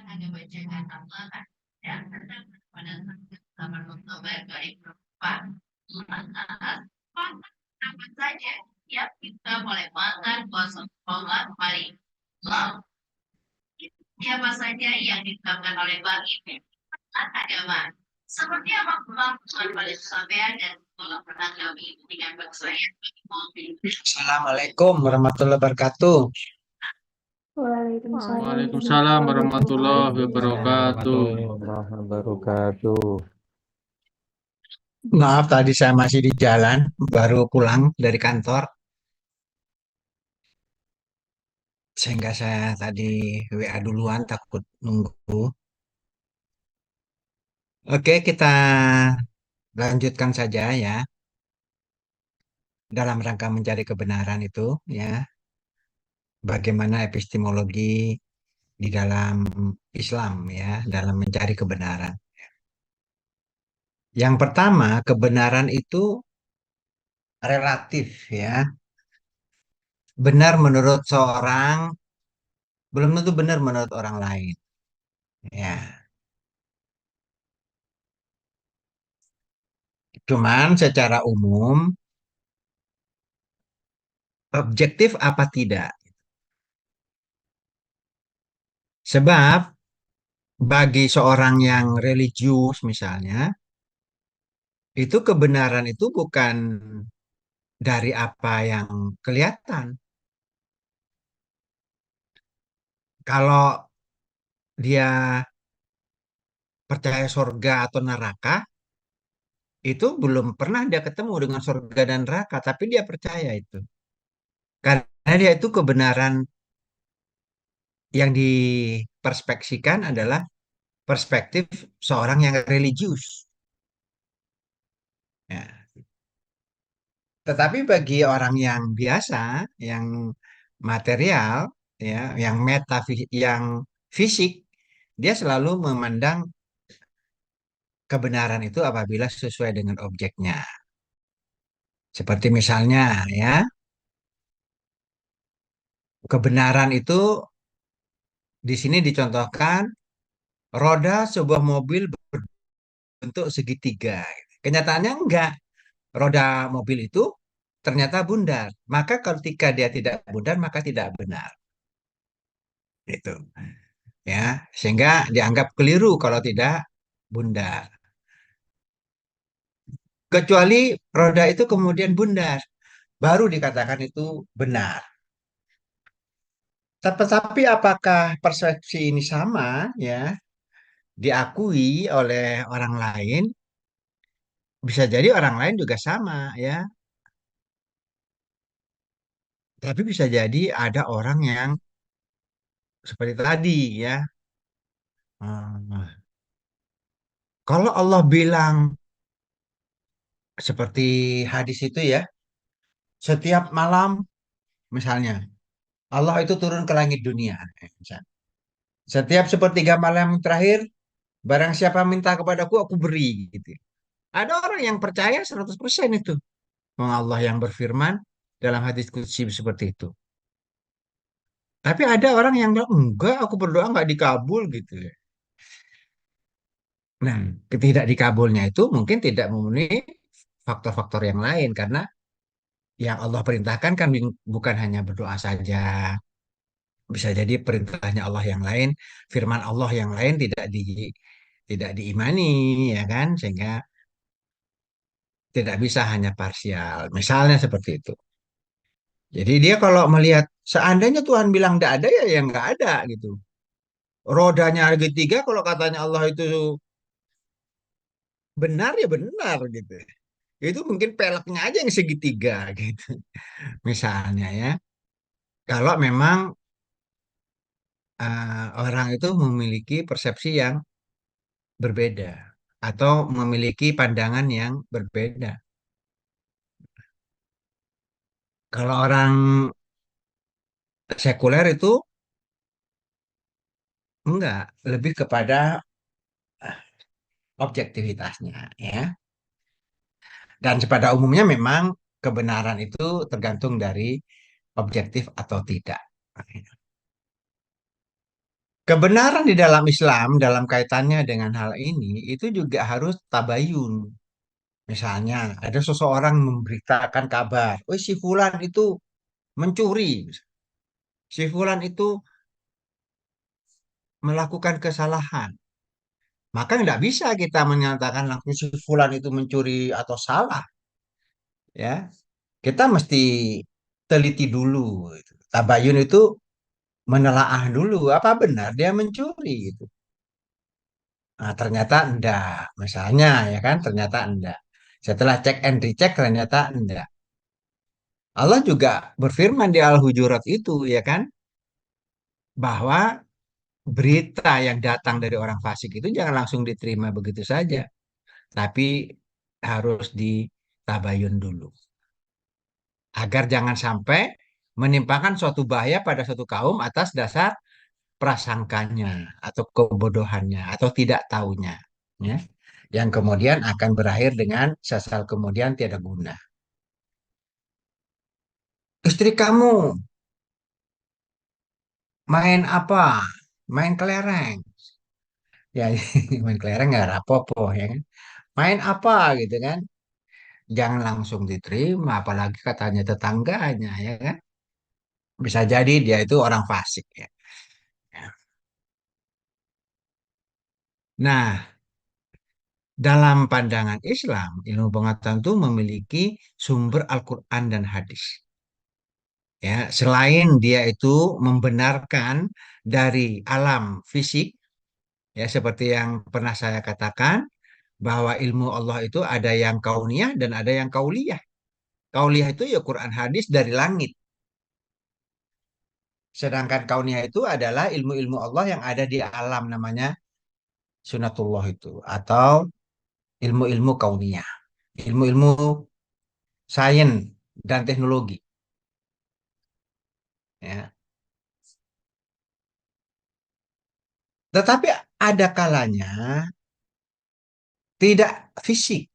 ada bacaan Allah dan terdapat pada zaman Oktober 2004. Maka apa saja yang kita boleh makan puasa Ramadan hari lalu siapa saja yang ditetapkan oleh bank ini agama seperti apa kemampuan pada sampean dan kalau pernah kami dengan bangsa saya. Assalamualaikum warahmatullahi wabarakatuh. Waalaikumsalam Waalaikumsalam warahmatullahi warahmatullahi wabarakatuh. wabarakatuh. Warahmatullahi wabarakatuh. Maaf tadi saya masih di jalan, baru pulang dari kantor, sehingga saya tadi WA duluan takut nunggu. Oke, kita lanjutkan saja ya, dalam rangka mencari kebenaran itu ya, bagaimana epistemologi di dalam Islam ya, dalam mencari kebenaran. Yang pertama, kebenaran itu relatif ya. Benar menurut seorang, belum tentu benar menurut orang lain. Ya, cuman secara umum, objektif apa tidak? Sebab bagi seorang yang religius misalnya, itu kebenaran itu bukan dari apa yang kelihatan. Kalau dia percaya surga atau neraka, itu belum pernah dia ketemu dengan surga dan neraka, tapi dia percaya itu. Karena dia itu kebenaran yang diperspeksikan adalah perspektif seorang yang religius. Ya. Tetapi bagi orang yang biasa, yang material, ya, yang metafisik, yang fisik, dia selalu memandang kebenaran itu apabila sesuai dengan objeknya. Seperti misalnya, ya, kebenaran itu di sini dicontohkan roda sebuah mobil berbentuk segitiga. Kenyataannya enggak. Roda mobil itu ternyata bundar. Maka ketika dia tidak bundar, maka tidak benar. Itu. Ya, sehingga dianggap keliru kalau tidak bundar. Kecuali roda itu kemudian bundar, baru dikatakan itu benar. Tetapi apakah persepsi ini sama ya, diakui oleh orang lain? Bisa jadi orang lain juga sama ya. Tapi bisa jadi ada orang yang seperti tadi ya. Hmm, Kalau Allah bilang seperti hadis itu ya, setiap malam misalnya Allah itu turun ke langit dunia. Misalnya. Setiap sepertiga malam terakhir, barang siapa minta kepadaku, aku beri. Gitu. Ada orang yang percaya 100% itu. Wong Allah yang berfirman dalam hadis qudsi seperti itu. Tapi ada orang yang bilang, enggak, aku berdoa enggak dikabul gitu. Nah, ketidak dikabulnya itu mungkin tidak memenuhi faktor-faktor yang lain. Karena yang Allah perintahkan kan bukan hanya berdoa saja. Bisa jadi perintahnya Allah yang lain, firman Allah yang lain tidak diimani, ya kan? Sehingga tidak bisa hanya parsial. Misalnya seperti itu. Jadi dia kalau melihat seandainya Tuhan bilang tidak ada ya yang nggak ada gitu. Rodanya segitiga kalau katanya Allah itu benar ya benar gitu. Itu mungkin peleknya aja yang segitiga gitu. Misalnya ya. Kalau memang orang itu memiliki persepsi yang berbeda atau memiliki pandangan yang berbeda. Kalau orang sekuler itu enggak, lebih kepada objektivitasnya ya. Dan pada umumnya memang kebenaran itu tergantung dari objektif atau tidak. Kebenaran di dalam Islam, dalam kaitannya dengan hal ini, itu juga harus tabayun. Misalnya, ada seseorang memberitakan kabar, oh si Fulan itu mencuri, si Fulan itu melakukan kesalahan. Maka tidak bisa kita menyatakan langsung si Fulan itu mencuri atau salah, ya. Kita mesti teliti dulu. Gitu. Tabayun itu menelaah dulu, apa benar dia mencuri gitu. Nah, ternyata enggak. Misalnya ya kan, ternyata enggak. Setelah cek and recheck ternyata enggak. Allah juga berfirman di Al-Hujurat itu ya kan, bahwa berita yang datang dari orang fasik itu jangan langsung diterima begitu saja, tapi harus ditabayun dulu. Agar jangan sampai menimpakan suatu bahaya pada suatu kaum atas dasar prasangkanya atau kebodohannya atau tidak tahunya, ya. Yang kemudian akan berakhir dengan sesal kemudian tiada guna. Istri kamu main apa? Main kelereng. Ya, main kelereng nggak apa-apa ya kan. Main apa gitu kan. Jangan langsung diterima, apalagi katanya tetangganya ya kan. Bisa jadi dia itu orang fasik ya. Nah, dalam pandangan Islam, ilmu pengetahuan itu memiliki sumber Al-Quran dan hadis. Ya, selain dia itu membenarkan dari alam fisik, ya seperti yang pernah saya katakan, bahwa ilmu Allah itu ada yang kauniyah dan ada yang kauliyah. Kauliyah itu ya Quran hadis dari langit. Sedangkan kauniyah itu adalah ilmu-ilmu Allah yang ada di alam namanya sunatullah itu atau ilmu-ilmu kauniyah. Ilmu-ilmu sains dan teknologi. Ya. Tetapi ada kalanya tidak fisik.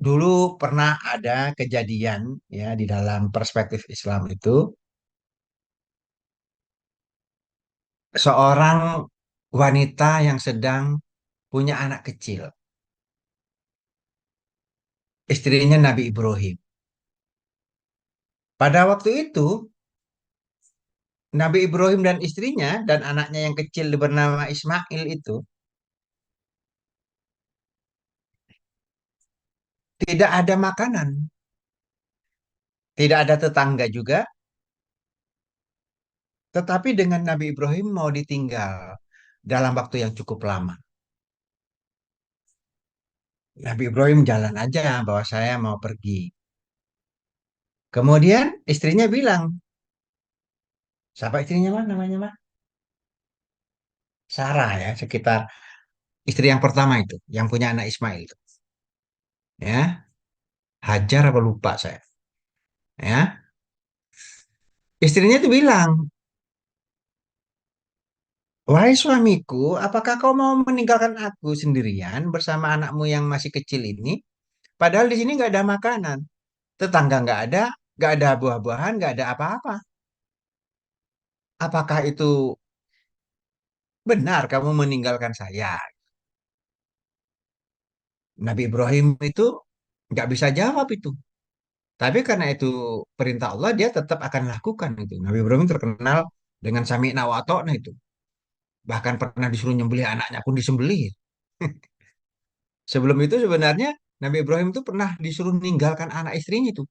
Dulu pernah ada kejadian ya di dalam perspektif Islam itu seorang wanita yang sedang punya anak kecil, istrinya Nabi Ibrahim. Pada waktu itu Nabi Ibrahim dan istrinya dan anaknya yang kecil bernama Ismail itu tidak ada makanan, tidak ada tetangga juga, tetapi dengan Nabi Ibrahim mau ditinggal dalam waktu yang cukup lama. Nabi Ibrahim jalan aja bahwa saya mau pergi. Kemudian istrinya bilang, siapa istrinya mah namanya mah? Sarah ya, sekitar istri yang pertama itu, yang punya anak Ismail itu. Ya, Hajar apa lupa saya. Ya, istrinya itu bilang, wahai suamiku, apakah kau mau meninggalkan aku sendirian bersama anakmu yang masih kecil ini? Padahal di sini nggak ada makanan, tetangga nggak ada buah-buahan, nggak ada apa-apa. Apakah itu benar kamu meninggalkan saya? Nabi Ibrahim itu nggak bisa jawab itu. Tapi karena itu perintah Allah, dia tetap akan lakukan itu. Nabi Ibrahim terkenal dengan sami'na wa ata'na itu. Bahkan pernah disuruh nyembelih anaknya pun disembelih. Sebelum itu sebenarnya Nabi Ibrahim itu pernah disuruh meninggalkan anak istrinya itu.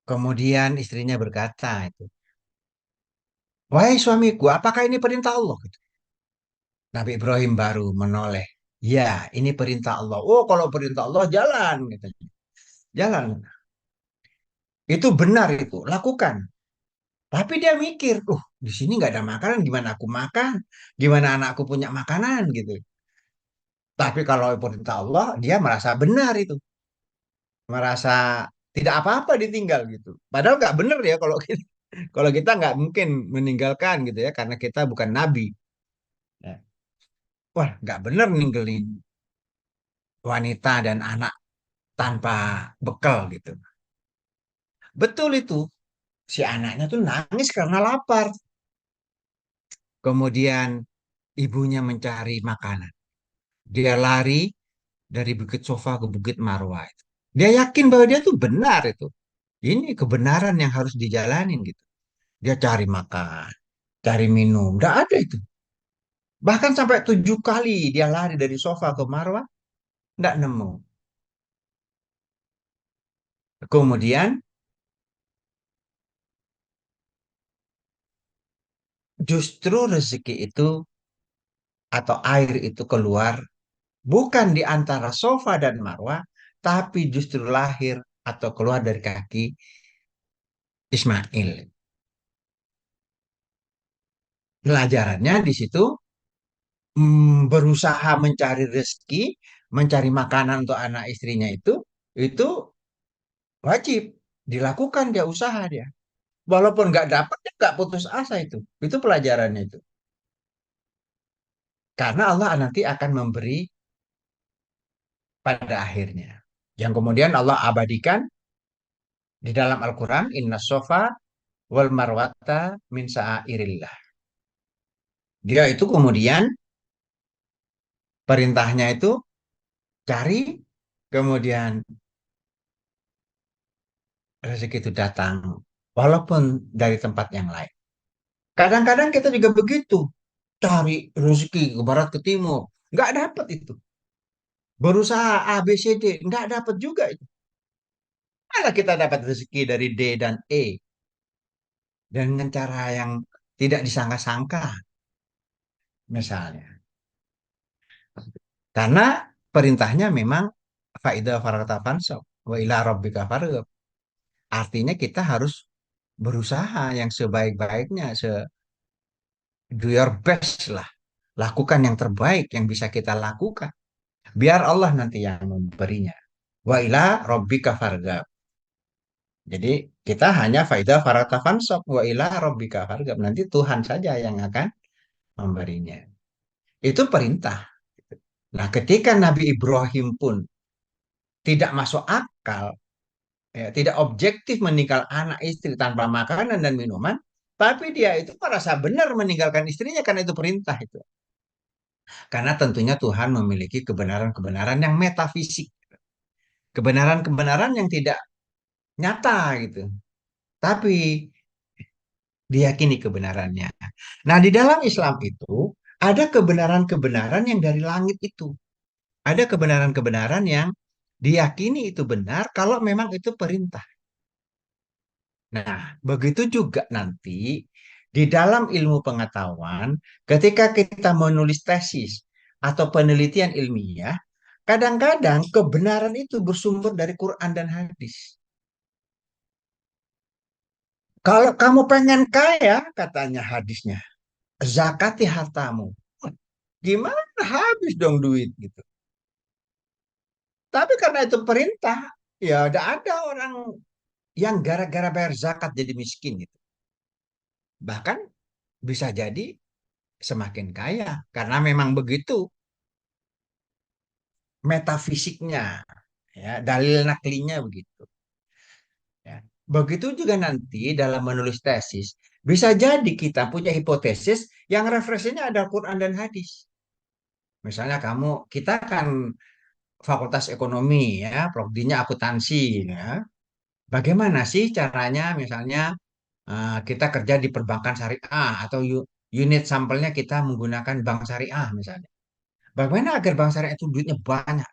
Kemudian istrinya berkata itu, wahai suamiku, apakah ini perintah Allah? Gitu. Nabi Ibrahim baru menoleh. Ya, ini perintah Allah. Oh, kalau perintah Allah jalan, gitu. Jalan. Itu benar itu, lakukan. Tapi dia mikir, di sini nggak ada makanan, gimana aku makan? Gimana anakku punya makanan gitu. Tapi kalau perintah Allah, dia merasa benar itu, merasa tidak apa-apa ditinggal gitu. Padahal nggak benar ya kalau kita, kalau kita nggak mungkin meninggalkan gitu ya, karena kita bukan nabi. Ya. Wah, nggak benar ninggalin wanita dan anak tanpa bekal gitu. Betul itu. Si anaknya tuh nangis karena lapar. Kemudian ibunya mencari makanan. Dia lari dari Bukit Sofa ke Bukit Marwah itu. Dia yakin bahwa dia tuh benar itu. Ini kebenaran yang harus dijalanin gitu. Dia cari makan, cari minum, nggak ada itu. Bahkan sampai 7 kali dia lari dari Sofa ke Marwah, nggak nemu. Kemudian justru rezeki itu atau air itu keluar bukan di antara Sofa dan Marwah, tapi justru lahir atau keluar dari kaki Ismail. Pelajarannya di situ berusaha mencari rezeki, mencari makanan untuk anak istrinya itu wajib dilakukan dia usaha dia. Walaupun nggak dapat, dia nggak putus asa itu. Itu pelajarannya itu. Karena Allah nanti akan memberi pada akhirnya. Yang kemudian Allah abadikan di dalam Al-Quran, Inna sofa wal marwata min sa'airillah. Dia itu kemudian perintahnya itu cari, kemudian rezeki itu datang. Walaupun dari tempat yang lain. Kadang-kadang kita juga begitu. Cari rezeki ke barat ke timur. Nggak dapat itu. Berusaha A, B, C, D. Nggak dapat juga itu. Malah kita dapat rezeki dari D dan E. Dengan cara yang tidak disangka-sangka. Misalnya. Karena perintahnya memang faida farata fansab. Wa ila rabbika farghab. Artinya kita harus berusaha yang sebaik-baiknya. Do your best lah. Lakukan yang terbaik yang bisa kita lakukan. Biar Allah nanti yang memberinya. Wa ila rabbika farghab. Jadi kita hanya faidah farata fansab wa ila rabbika farghab. Nanti Tuhan saja yang akan memberinya. Itu perintah. Nah, ketika Nabi Ibrahim pun tidak masuk akal, ya, tidak objektif meninggal anak istri tanpa makanan dan minuman, tapi dia itu merasa benar meninggalkan istrinya karena itu perintah itu. Karena tentunya Tuhan memiliki kebenaran-kebenaran yang metafisik, kebenaran-kebenaran yang tidak nyata gitu. Tapi diyakini kebenarannya. Nah, di dalam Islam itu ada kebenaran-kebenaran yang dari langit itu. Ada kebenaran-kebenaran yang diyakini itu benar kalau memang itu perintah. Nah, begitu juga nanti di dalam ilmu pengetahuan, ketika kita menulis tesis atau penelitian ilmiah, kadang-kadang kebenaran itu bersumber dari Quran dan hadis. Kalau kamu pengen kaya, katanya hadisnya, zakati hartamu. Gimana habis dong duit gitu. Tapi karena itu perintah, ya ada orang yang gara-gara bayar zakat jadi miskin gitu. Bahkan bisa jadi semakin kaya karena memang begitu metafisiknya, ya dalil naklinya begitu. Ya. Begitu juga nanti dalam menulis tesis bisa jadi kita punya hipotesis yang referensinya ada Quran dan hadis. Misalnya kita kan Fakultas Ekonomi ya, prodinya akuntansi ya. Bagaimana sih caranya misalnya kita kerja di perbankan syariah atau unit sampelnya kita menggunakan bank syariah misalnya. Bagaimana agar bank syariah itu duitnya banyak?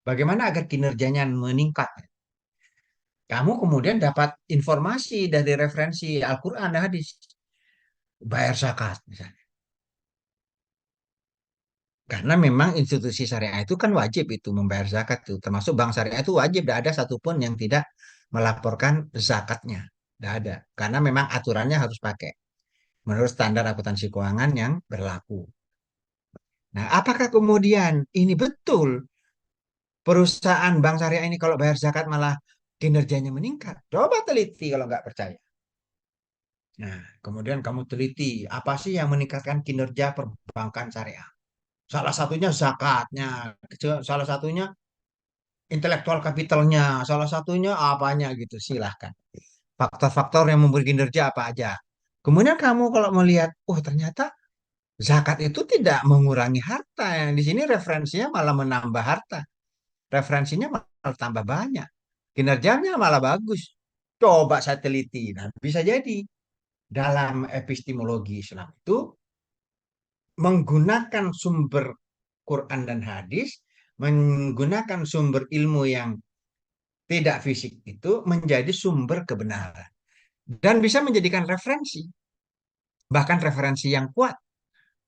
Bagaimana agar kinerjanya meningkat? Kamu kemudian dapat informasi dari referensi Al-Quran dan hadis. Bayar zakat misalnya. Karena memang institusi syariah itu kan wajib itu membayar zakat itu. Termasuk bank syariah itu wajib. Tidak ada satupun yang tidak melaporkan zakatnya. Tidak ada. Karena memang aturannya harus pakai. Menurut standar akuntansi keuangan yang berlaku. Nah, apakah kemudian ini betul perusahaan bank syariah ini kalau bayar zakat malah kinerjanya meningkat? Coba teliti kalau nggak percaya. Nah, kemudian kamu teliti apa sih yang meningkatkan kinerja perbankan syariah? Salah satunya zakatnya, salah satunya intelektual kapitalnya, salah satunya apanya gitu, silahkan. faktor-faktor yang memberi kinerja apa aja. Kemudian kamu kalau melihat, oh ternyata zakat itu tidak mengurangi harta. Yang di sini referensinya malah menambah harta. Referensinya malah tambah banyak. Kinerjanya malah bagus. Coba saya teliti. Nah, bisa jadi dalam epistemologi Islam itu menggunakan sumber Quran dan hadis, menggunakan sumber ilmu yang tidak fisik itu menjadi sumber kebenaran dan bisa menjadikan referensi, bahkan referensi yang kuat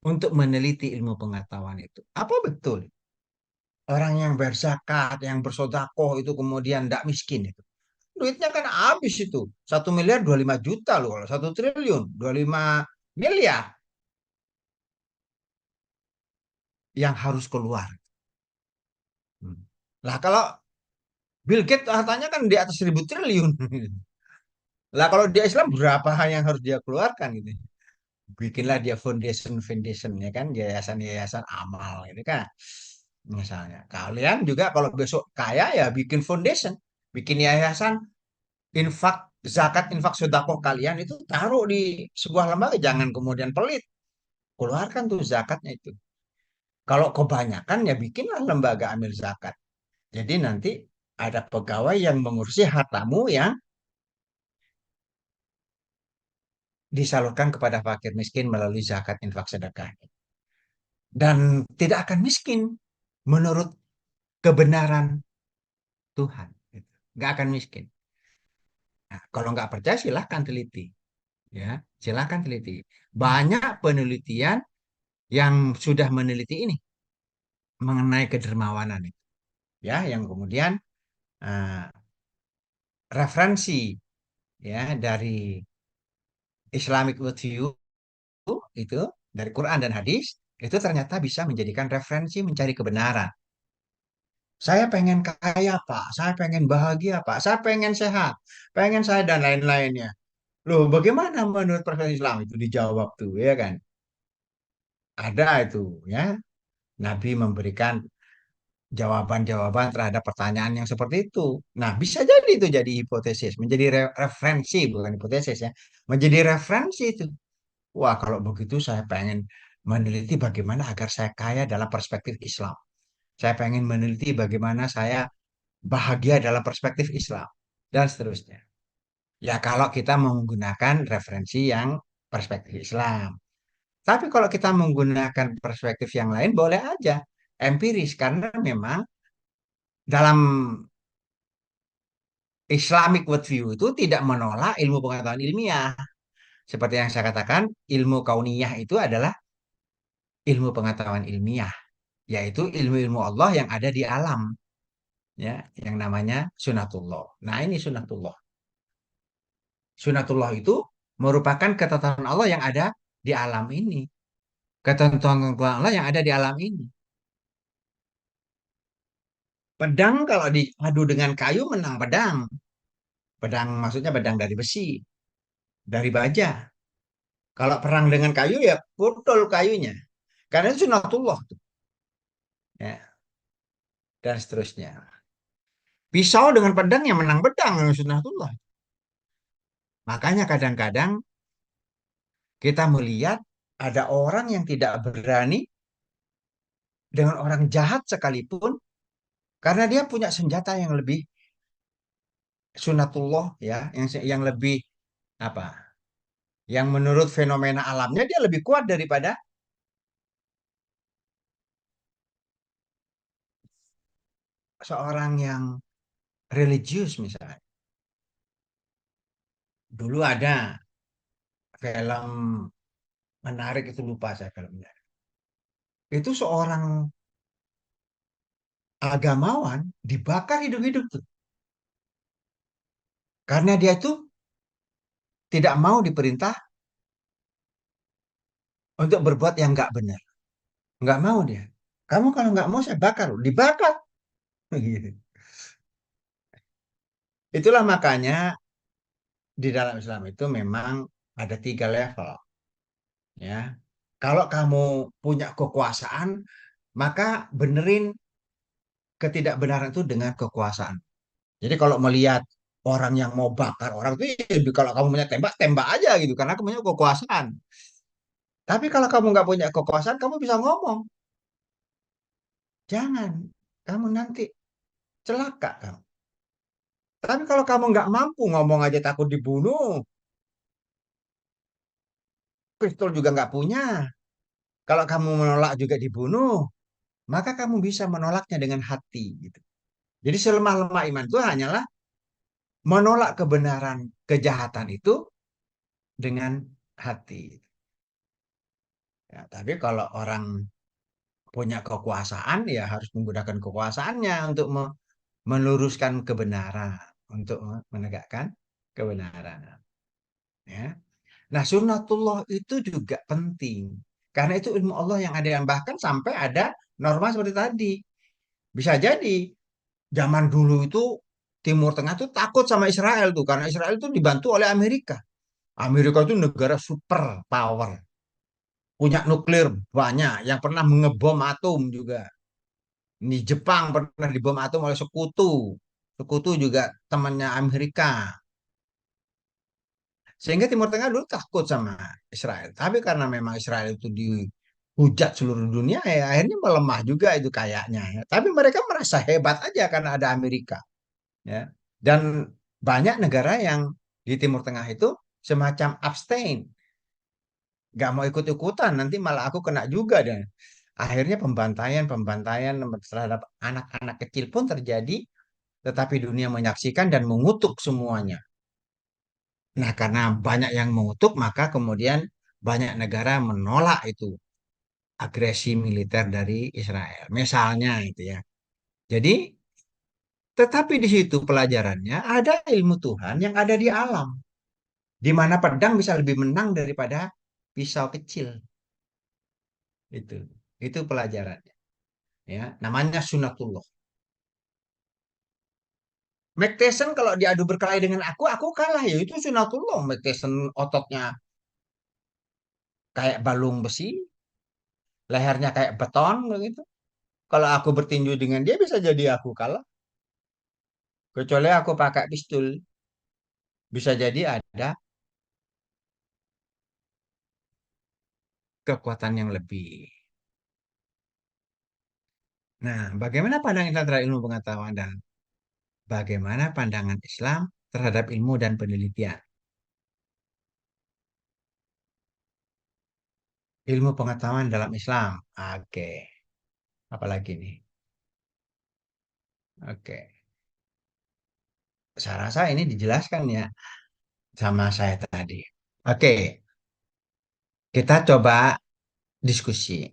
untuk meneliti ilmu pengetahuan itu. Apa betul orang yang berzakat, yang bersodakoh itu kemudian tidak miskin itu? Duitnya kan habis itu. 1 miliar 25 juta loh. Kalau 1 triliun 25 miliar yang harus keluar. Hmm. Lah kalau Bill Gates hartanya kan di atas 1.000 triliun. Lah kalau di Islam berapa yang harus dia keluarkan gitu. Bikinlah dia foundation ya kan, yayasan-yayasan amal ini kan. Misalnya kalian juga kalau besok kaya ya bikin foundation, bikin yayasan, infak zakat, infak sedekah kalian itu taruh di sebuah lembaga, jangan kemudian pelit, keluarkan tuh zakatnya itu. Kalau kebanyakan ya bikinlah lembaga amil zakat. Jadi nanti ada pegawai yang mengurusi hartamu yang disalurkan kepada fakir miskin melalui zakat infak sedekah. Dan tidak akan miskin menurut kebenaran Tuhan. Gitu. Nggak akan miskin. Nah, kalau nggak percaya silahkan teliti. Ya, silahkan teliti. Banyak penelitian yang sudah meneliti ini mengenai kedermawanan itu. Ya, yang kemudian eh, referensi ya dari Islamic worldview itu dari Quran dan hadis itu ternyata bisa menjadikan referensi mencari kebenaran. Saya pengen kaya, Pak. Saya pengen bahagia, Pak. Saya pengen sehat. Pengen saya dan lain-lainnya. Loh, bagaimana menurut perspektif Islam itu dijawab tuh, ya kan? Ada itu, ya. Nabi memberikan jawaban-jawaban terhadap pertanyaan yang seperti itu. Nah, bisa jadi itu jadi hipotesis, menjadi referensi, bukan hipotesis ya. Menjadi referensi itu. Wah, kalau begitu saya pengen meneliti bagaimana agar saya kaya dalam perspektif Islam. Saya pengen meneliti bagaimana saya bahagia dalam perspektif Islam dan seterusnya. Ya kalau kita menggunakan referensi yang perspektif Islam. Tapi kalau kita menggunakan perspektif yang lain boleh aja empiris karena memang dalam Islamic worldview itu tidak menolak ilmu pengetahuan ilmiah. Seperti yang saya katakan, ilmu kauniyah itu adalah ilmu pengetahuan ilmiah, yaitu ilmu-ilmu Allah yang ada di alam, ya, yang namanya sunatullah. Nah, ini sunatullah. Sunatullah itu merupakan ketetapan Allah yang ada di alam ini. Ketentuan Allah yang ada di alam ini. Pedang kalau diadu dengan kayu menang pedang. Pedang maksudnya pedang dari besi, dari baja. Kalau perang dengan kayu ya putol kayunya. Karena itu sunatullah tuh, ya, dan seterusnya. Pisau dengan pedang yang menang pedang sunatullah. Makanya kadang-kadang kita melihat ada orang yang tidak berani dengan orang jahat sekalipun karena dia punya senjata yang lebih sunatullah ya, yang lebih apa? Yang menurut fenomena alamnya dia lebih kuat daripada seorang yang religius misalnya. Dulu ada film menarik itu lupa saya filmnya. Itu seorang agamawan dibakar hidup-hidup tuh. Karena dia itu tidak mau diperintah untuk berbuat yang nggak benar. Nggak mau dia. Kamu kalau nggak mau saya bakar. Dibakar. Gitu. Itulah makanya di dalam Islam itu memang ada 3 level. Ya, kalau kamu punya kekuasaan, maka benerin ketidakbenaran itu dengan kekuasaan. Jadi kalau melihat orang yang mau bakar orang itu ya, kalau kamu punya tembak, tembak aja gitu karena kamu punya kekuasaan. Tapi kalau kamu nggak punya kekuasaan, kamu bisa ngomong. Jangan, kamu nanti celaka kamu. Tapi kalau kamu nggak mampu ngomong aja takut dibunuh, pistol juga nggak punya. Kalau kamu menolak juga dibunuh, maka kamu bisa menolaknya dengan hati gitu. Jadi selemah-lemah iman itu hanyalah menolak kebenaran kejahatan itu dengan hati. Ya, tapi kalau orang punya kekuasaan ya harus menggunakan kekuasaannya untuk meluruskan kebenaran, untuk menegakkan kebenaran. Ya. Nah, sunnatullah itu juga penting. Karena itu ilmu Allah yang ada, yang bahkan sampai ada norma seperti tadi. Bisa jadi zaman dulu itu Timur Tengah tuh takut sama Israel tuh karena Israel itu dibantu oleh Amerika. Amerika itu negara super power, punya nuklir banyak, yang pernah mengebom atom juga. Di Jepang pernah dibom atom oleh sekutu. Sekutu juga temannya Amerika. Sehingga Timur Tengah dulu takut sama Israel. Tapi karena memang Israel itu dihujat seluruh dunia, ya akhirnya melemah juga itu kayaknya. Ya. Tapi mereka merasa hebat aja karena ada Amerika. Ya. Dan banyak negara yang di Timur Tengah itu semacam abstain, nggak mau ikut-ikutan, nanti malah aku kena juga dan akhirnya pembantaian terhadap anak-anak kecil pun terjadi, tetapi dunia menyaksikan dan mengutuk semuanya. Nah, karena banyak yang mengutuk, maka kemudian banyak negara menolak itu agresi militer dari Israel. Misalnya itu ya. Jadi, tetapi di situ pelajarannya ada ilmu Tuhan yang ada di alam, di mana pedang bisa lebih menang daripada pisau kecil. Itu, itu pelajarannya. Ya, namanya sunatullah. Mike Tyson kalau diadu berkelahi dengan aku kalah ya itu sunatullah. Mike Tyson ototnya kayak balung besi, lehernya kayak beton begitu. Kalau aku bertinju dengan dia bisa jadi aku kalah. Kecuali aku pakai pistol, bisa jadi ada kekuatan yang lebih. Nah, bagaimana pandangan Islam terhadap ilmu pengetahuan dan bagaimana pandangan Islam terhadap ilmu dan penelitian? Ilmu pengetahuan dalam Islam. Oke, apalagi nih? Oke, saya rasa ini dijelaskan ya sama saya tadi. Oke, kita coba diskusi.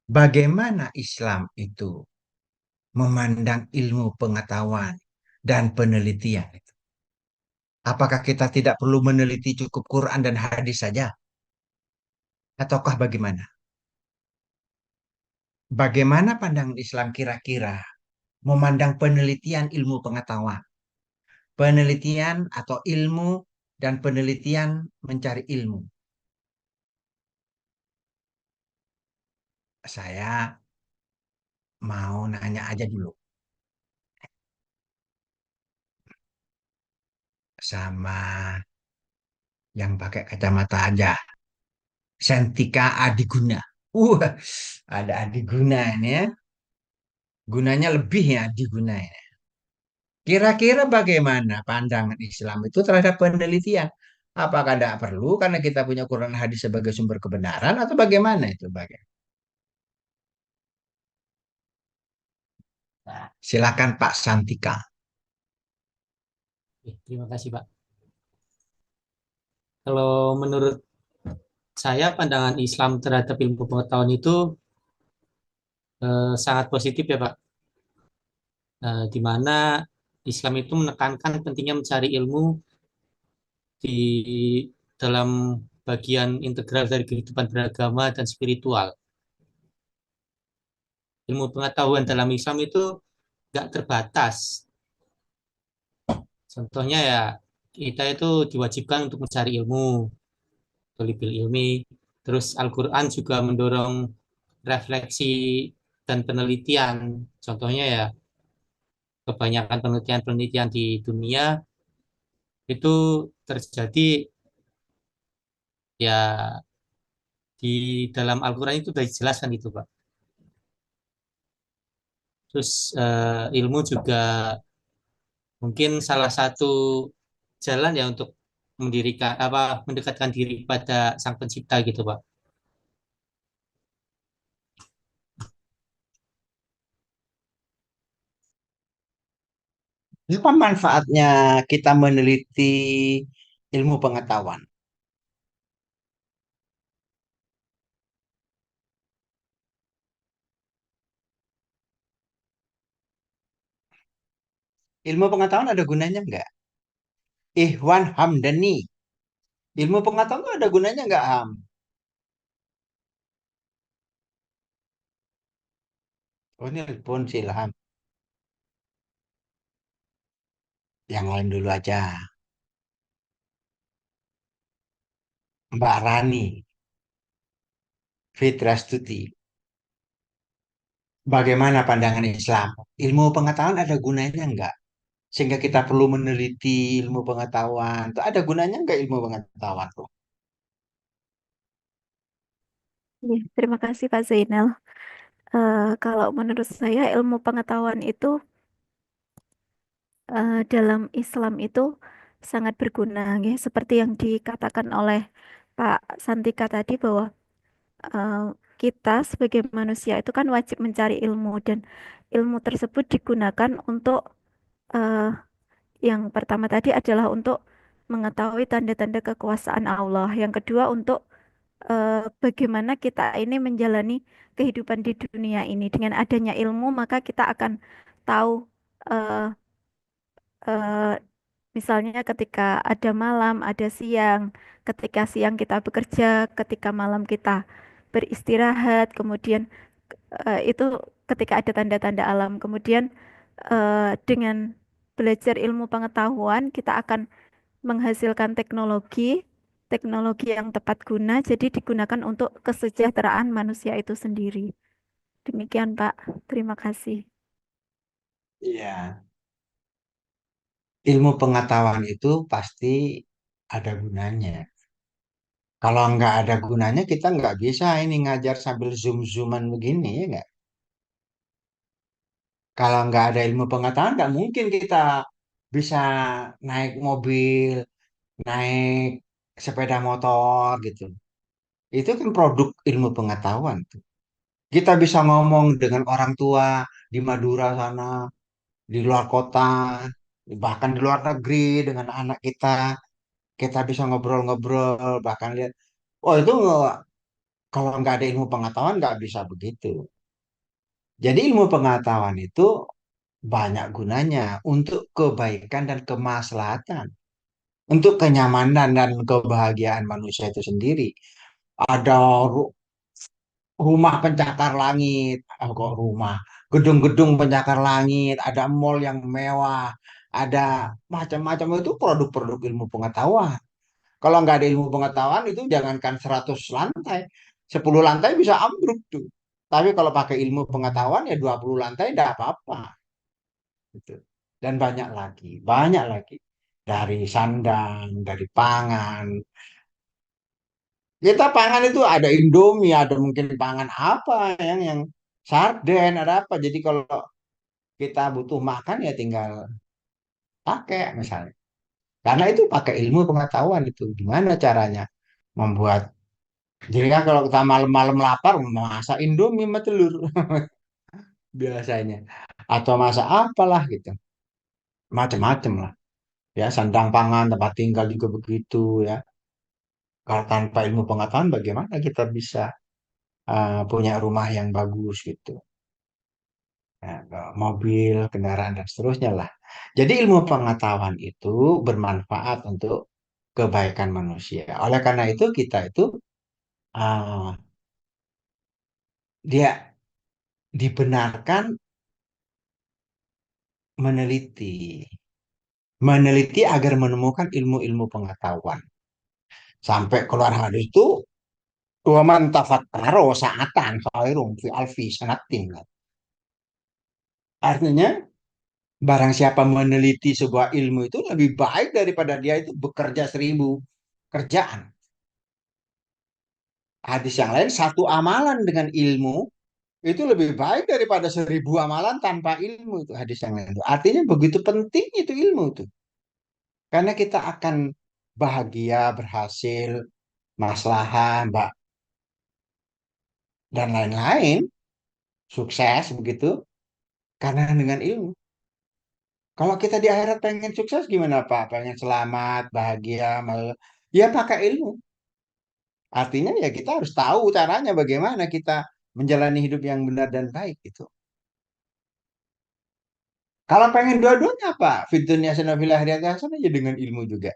Bagaimana Islam itu memandang ilmu pengetahuan dan penelitian? Apakah kita tidak perlu meneliti cukup Quran dan hadis saja? Ataukah bagaimana? Bagaimana pandangan Islam kira-kira memandang penelitian ilmu pengetahuan? Penelitian atau ilmu dan penelitian mencari ilmu. Saya mau nanya aja dulu sama yang pakai kacamata aja. Sentika Adiguna. Ada Adiguna ini ya. Gunanya lebih ya Adiguna ini. Kira-kira bagaimana pandangan Islam itu terhadap penelitian? Apakah tidak perlu karena kita punya Quran hadis sebagai sumber kebenaran atau bagaimana itu? Nah, silakan Pak Santika. Oke, terima kasih, Pak. Kalau menurut saya, pandangan Islam terhadap ilmu pengetahuan itu sangat positif ya, Pak. Di mana Islam itu menekankan pentingnya mencari ilmu di dalam bagian integral dari kehidupan beragama dan spiritual. Ilmu pengetahuan dalam Islam itu nggak terbatas. Contohnya ya, kita itu diwajibkan untuk mencari ilmu, tolibul ilmi. Terus Al-Quran juga mendorong refleksi dan penelitian. Contohnya ya, kebanyakan penelitian-penelitian di dunia itu terjadi ya di dalam Al-Quran itu sudah dijelaskan itu, Pak. Terus ilmu juga mungkin salah satu jalan ya untuk mendirikan apa mendekatkan diri pada Sang Pencipta gitu, Pak. Apa manfaatnya kita meneliti ilmu pengetahuan? Ilmu pengetahuan ada gunanya nggak? Ikhwan Hamdani. Ilmu pengetahuan itu ada gunanya nggak, Ham? Oh, ini pun sih, Ham. Yang lain dulu aja. Mbak Rani, Fitrastuti. Bagaimana pandangan Islam? Ilmu pengetahuan ada gunanya nggak? Sehingga kita perlu meneliti ilmu pengetahuan. Tuh ada gunanya nggak ilmu pengetahuan tuh? Ya, terima kasih Pak Zainal. Kalau menurut saya ilmu pengetahuan itu dalam Islam itu sangat berguna, ya. Seperti yang dikatakan oleh Pak Santika tadi bahwa eh, kita sebagai manusia itu kan wajib mencari ilmu dan ilmu tersebut digunakan untuk eh, yang pertama tadi adalah untuk mengetahui tanda-tanda kekuasaan Allah. Yang kedua untuk bagaimana kita ini menjalani kehidupan di dunia ini. Dengan adanya ilmu, maka kita akan tahu, eh, eh, misalnya ketika ada malam, ada siang, ketika siang kita bekerja, ketika malam kita beristirahat, kemudian itu ketika ada tanda-tanda alam. Kemudian dengan belajar ilmu pengetahuan, kita akan menghasilkan teknologi, teknologi yang tepat guna, jadi digunakan untuk kesejahteraan manusia itu sendiri. Demikian, Pak. Terima kasih. Iya. Ilmu pengetahuan itu pasti ada gunanya. Kalau nggak ada gunanya, kita nggak bisa ini ngajar sambil zoom-zooman begini, ya nggak? Kalau nggak ada ilmu pengetahuan, nggak mungkin kita bisa naik mobil, naik sepeda motor gitu. Itu kan produk ilmu pengetahuan tuh. Kita bisa ngomong dengan orang tua di Madura sana, di luar kota, bahkan di luar negeri dengan anak kita bisa ngobrol-ngobrol, bahkan lihat, oh itu kalau nggak ada ilmu pengetahuan nggak bisa begitu. Jadi ilmu pengetahuan itu banyak gunanya untuk kebaikan dan kemaslahatan, untuk kenyamanan dan kebahagiaan manusia itu sendiri. Ada rumah pencakar langit, kok rumah, gedung-gedung pencakar langit, ada mall yang mewah, ada macam-macam itu produk-produk ilmu pengetahuan. Kalau nggak ada ilmu pengetahuan itu jangankan 100 lantai, 10 lantai bisa ambruk tuh. Tapi kalau pakai ilmu pengetahuan ya 20 lantai tidak apa-apa. Gitu. Dan banyak lagi, banyak lagi. Dari sandang, dari pangan. Kita pangan itu ada Indomie, ada mungkin pangan apa yang sarden, ada apa. Jadi kalau kita butuh makan ya tinggal pakai misalnya. Karena itu pakai ilmu pengetahuan itu. Gimana caranya membuat. Jadi kan kalau kita malam-malam lapar, masak Indomie sama telur biasanya. Atau masak apalah gitu. Macam-macam lah. Ya, sandang pangan, tempat tinggal juga begitu ya. Kalau tanpa ilmu pengetahuan, bagaimana kita bisa punya rumah yang bagus gitu. Ya, mobil, kendaraan, dan seterusnya lah. Jadi ilmu pengetahuan itu bermanfaat untuk kebaikan manusia. Oleh karena itu, kita itu uh, dia dibenarkan meneliti. Meneliti agar menemukan ilmu-ilmu pengetahuan. Sampai keluar hadis itu, wa man tafakkara sa'atan khairun fi alfi sanatin. Artinya, Barang siapa meneliti sebuah ilmu itu lebih baik daripada dia itu bekerja 1.000 kerjaan. Hadis yang lain, satu amalan dengan ilmu itu lebih baik daripada 1.000 amalan tanpa ilmu, itu hadis yang lain. Artinya begitu penting itu ilmu itu. Karena kita akan bahagia, berhasil, maslahah, mbak, dan lain-lain, sukses begitu, karena dengan ilmu. Kalau kita di akhirat pengen sukses gimana Pak? Pengen selamat, bahagia, ya pakai ilmu. Artinya ya kita harus tahu caranya bagaimana kita menjalani hidup yang benar dan baik gitu. Kalau pengen dua-duanya Pak, fiturnya fil akhirat hasanah ya dengan ilmu juga.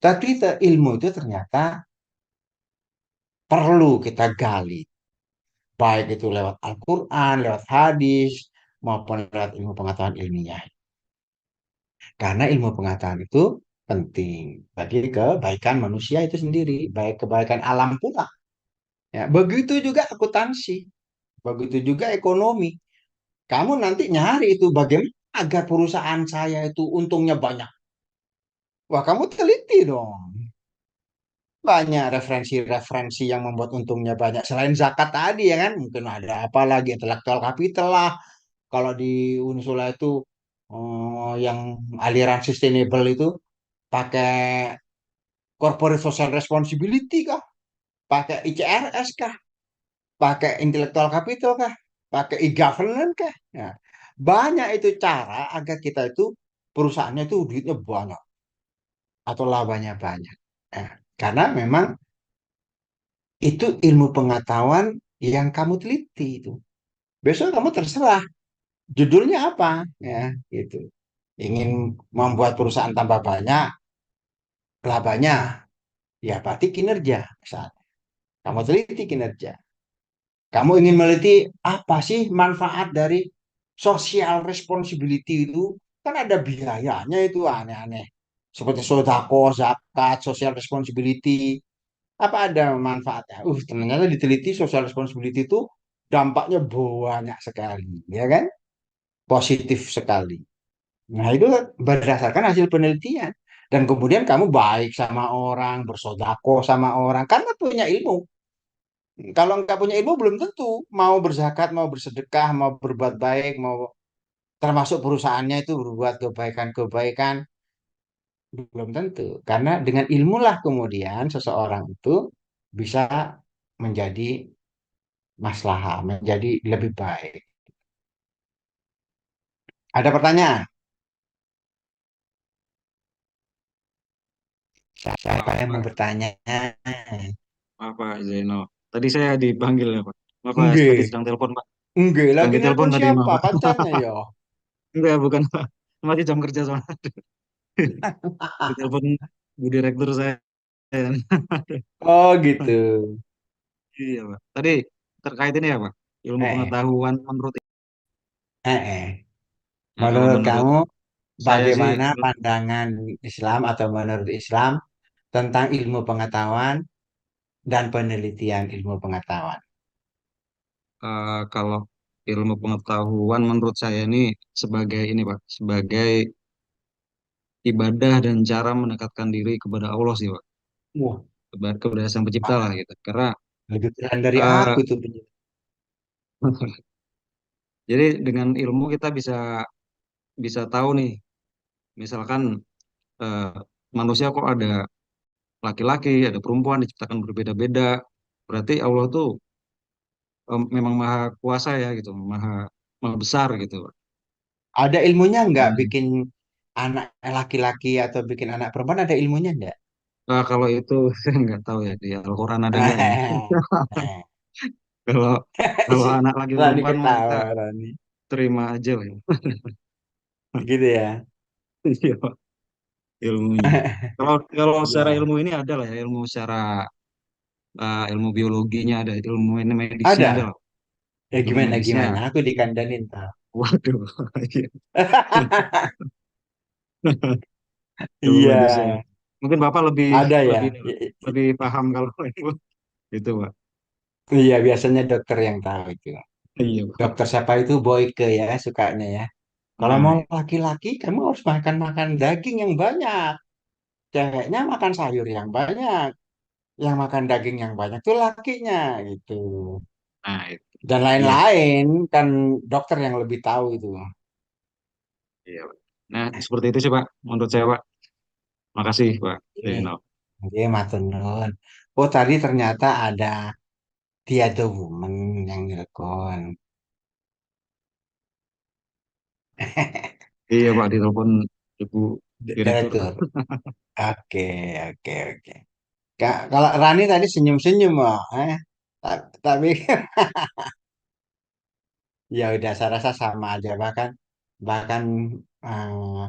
Tapi ilmu itu ternyata perlu kita gali. Baik itu lewat Al-Quran, lewat hadis, maupun lewat ilmu pengetahuan ilmiah. Karena ilmu pengetahuan itu penting bagi kebaikan manusia itu sendiri, baik kebaikan alam pula. Ya, begitu juga akuntansi, begitu juga ekonomi. Kamu nanti nyari itu bagaimana agar perusahaan saya itu untungnya banyak. Wah, kamu teliti dong. Banyak referensi-referensi yang membuat untungnya banyak. Selain zakat tadi ya kan, mungkin ada apa lagi, intellectual capital lah. Kalau di Unisula itu yang aliran sustainable itu pakai corporate social responsibility kah? Pakai ICRS kah? Pakai intellectual capital kah? Pakai e-governance kah? Ya. Banyak itu cara agar kita itu perusahaannya itu duitnya banyak atau labanya banyak. Ya. Karena memang itu ilmu pengetahuan yang kamu teliti itu. Besok kamu terserah judulnya apa, ya gitu. Ingin membuat perusahaan tambah banyak, labanya, ya berarti kinerja. Misalnya, kamu teliti kinerja. Kamu ingin meliti apa sih manfaat dari social responsibility itu? Kan ada biayanya itu aneh-aneh. Seperti sodako, zakat, social responsibility. Apa ada manfaatnya? Ternyata diteliti social responsibility itu dampaknya banyak sekali, ya kan? Positif sekali. Nah, itu berdasarkan hasil penelitian. Dan kemudian kamu baik sama orang, bersodako sama orang, karena punya ilmu. Kalau nggak punya ilmu belum tentu mau berzakat, mau bersedekah, mau berbuat baik, mau termasuk perusahaannya itu berbuat kebaikan-kebaikan belum tentu. Karena dengan ilmulah kemudian seseorang itu bisa menjadi maslahah, menjadi lebih baik. Ada pertanyaan? Siapa Maaf yang mau Pak, bertanya? maaf Pak Zainal. Tadi saya dipanggil ya Pak. Maaf Pak, tadi Enggak, sedang telepon Pak. enggak. Sedang Lagi ditelepon nelpon tadi maaf siapa? Pak. Pacarnya ya. Enggak, bukan Pak. Masih jam kerja soalnya. Ditelepon Bu Direktur saya. Oh gitu. Iya Pak. Tadi terkait ini ya Pak. Ilmu Eh, pengetahuan menurut eh. kalau Menurut menurut kamu saya sih bagaimana pandangan Islam atau menurut Islam tentang ilmu pengetahuan dan penelitian ilmu pengetahuan? kalau ilmu pengetahuan menurut saya ini sebagai ini Pak, sebagai ibadah dan cara mendekatkan diri kepada Allah sih Pak. Wah, Kepada Sang Pencipta lah gitu. Karena lebih keren dari eh, aku tuh. jadi dengan ilmu kita bisa bisa tahu nih, misalkan eh, manusia kok ada laki-laki, ada perempuan diciptakan berbeda-beda. Berarti Allah tuh memang maha kuasa ya gitu, maha maha besar gitu. Ada ilmunya nggak Nah, bikin anak laki-laki atau bikin anak perempuan ada ilmunya nggak? kalau itu saya nggak tahu ya di Al-Quran ada nggak ya. Kalau kalau Si anak laki Rani perempuan mah kita ketawa, Rani. terima aja lah ya. Gitu ya. Iya, Pak, ilmunya. Kalau kalau secara Ya, ilmu ini ada lah ya, ilmu secara ilmu biologinya ada, ilmu ini medisnya ada ada. lah. Ya Ilmu gimana medisnya, gimana? Aku dikandanin tau. waduh, ilmu Iya, medisnya. Mungkin Bapak lebih ada ya. lebih lebih paham kalau itu, Pak. Iya, biasanya dokter yang tahu itu. Iya, Pak. Dokter siapa itu Boyke ya sukanya ya. Kalau Nah, mau laki-laki, kamu harus makan daging yang banyak. Ceweknya makan sayur yang banyak. Yang makan daging yang banyak tuh lakinya gitu. nah itu. Dan Iya, lain-lain kan dokter yang lebih tahu itu. iya, Pak. Nah, seperti itu sih Pak, menurut saya Pak. Makasih Pak Oke, Zainal. oke, matur nuwun. Oh, tadi ternyata ada The Woman yang nelpon. Iya Pak, ditelepon Ibu Direktur. Direktur. Oke, oke, oke. Kalau Rani tadi senyum-senyum, Wak. Tapi ya udah saya rasa sama aja bahkan bahkan eh,